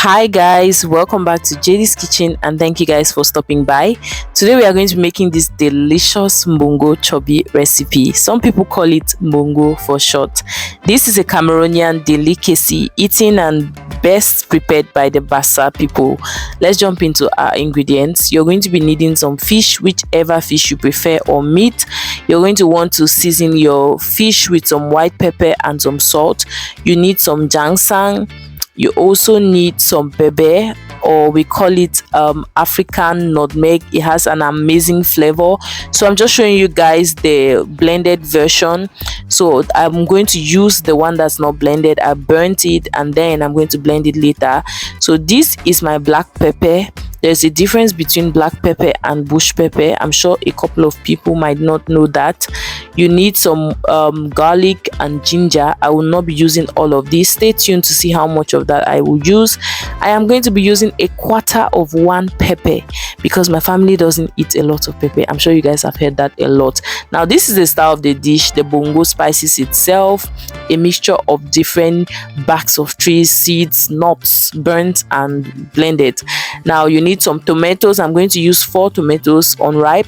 Hi guys, welcome back to JD's Kitchen and thank you guys for stopping by. Today we are going to be making this delicious Mbongo Tchobi recipe. Some people call it Mbongo for short. This is a Cameroonian delicacy eaten and best prepared by the Bassa people. Let's jump into our ingredients. You're going to be needing some fish, whichever fish you prefer, or meat. You're going to want to season your fish with some white pepper and some salt. You need some ginseng. You also need some pepper, or we call it African nutmeg. It has an amazing flavor. So I'm just showing you guys the blended version. So I'm going to use the one that's not blended. I burnt it and then I'm going to blend it later. So this is my black pepper. There's a difference between black pepper and bush pepper. I'm sure a couple of people might not know that. You need some garlic and ginger. I will not be using all of this. Stay tuned to see how much of that I will use. I am going to be using a quarter of one pepper because my family doesn't eat a lot of pepper. I'm sure you guys have heard that a lot. Now this is the style of the dish. The bongo spices itself, a mixture of different barks of trees, seeds, nuts, burnt and blended. Now you need some tomatoes. I'm going to use 4 tomatoes unripe,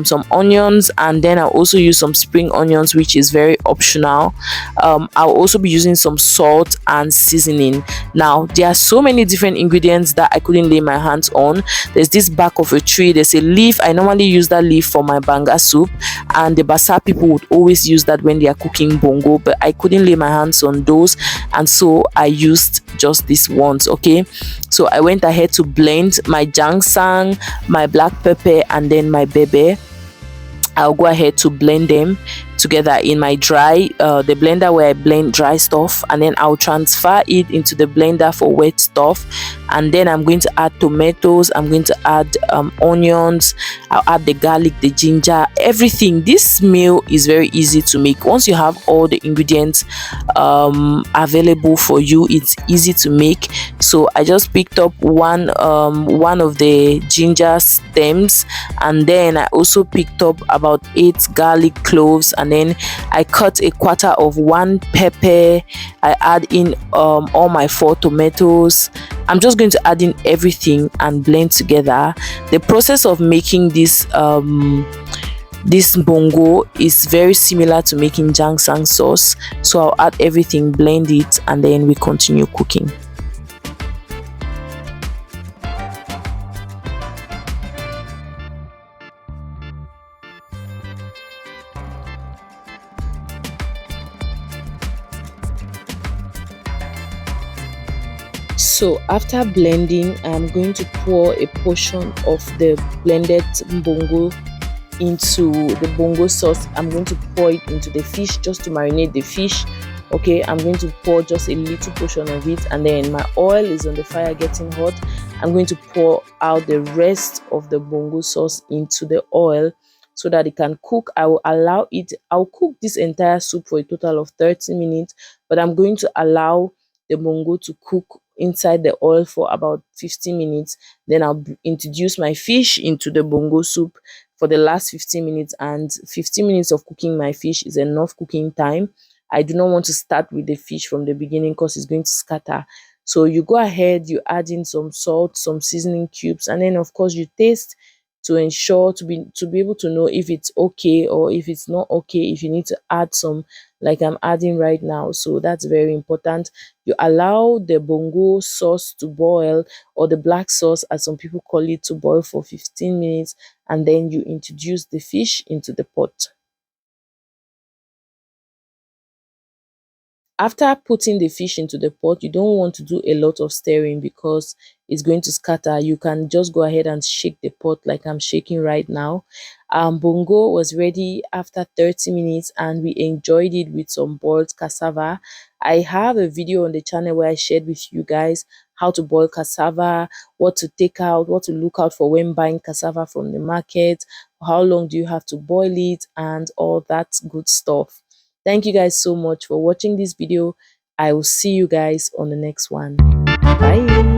some onions, and then I'll also use some spring onions, which is very optional. I'll also be using some salt and seasoning. Now there are so many different ingredients that I couldn't lay my hands on. There's this bark of a tree, there's a leaf. I normally use that leaf for my banga soup, and the Bassa people would always use that when they are cooking bongo, but I couldn't lay my hands on those, and so I used just these ones. Okay, so I went ahead to blend my ginseng, my black pepper, and then my bebe. I'll go ahead to blend them together in my the blender where I blend dry stuff, and then I'll transfer it into the blender for wet stuff. And then I'm going to add tomatoes, I'm going to add onions, I'll add the garlic, the ginger, everything. This meal is very easy to make. Once you have all the ingredients available for you, it's easy to make. So I just picked up one of the ginger stems, and then I also picked up about 8 garlic cloves, and then I cut a quarter of one pepper. I add in all my 4 tomatoes. I'm just going to add in everything and blend together. The process of making this bongo is very similar to making ginseng sauce. So I'll add everything, blend it, and then we continue cooking. So after blending, I'm going to pour a portion of the blended bongo into the bongo sauce. I'm going to pour it into the fish just to marinate the fish. Okay, I'm going to pour just a little portion of it, and then my oil is on the fire getting hot. I'm going to pour out the rest of the bongo sauce into the oil so that it can cook. I'll cook this entire soup for a total of 30 minutes, but I'm going to allow the bongo to cook inside the oil for about 15 minutes. Then I'll introduce my fish into the bongo soup for the last 15 minutes, and 15 minutes of cooking my fish is enough cooking time. I do not want to start with the fish from the beginning because it's going to scatter. So you go ahead, you add in some salt, some seasoning cubes, and then of course you taste to ensure to be able to know if it's okay or if it's not okay, if you need to add some, like I'm adding right now. So that's very important. You allow the bongo sauce to boil, or the black sauce as some people call it, to boil for 15 minutes, and then you introduce the fish into the pot. After putting the fish into the pot, you don't want to do a lot of stirring because it's going to scatter. You can just go ahead and shake the pot like I'm shaking right now. Bongo was ready after 30 minutes, and we enjoyed it with some boiled cassava. I have a video on the channel where I shared with you guys how to boil cassava, what to take out, what to look out for when buying cassava from the market, how long do you have to boil it, and all that good stuff. Thank you guys so much for watching this video. I will see you guys on the next one. Bye.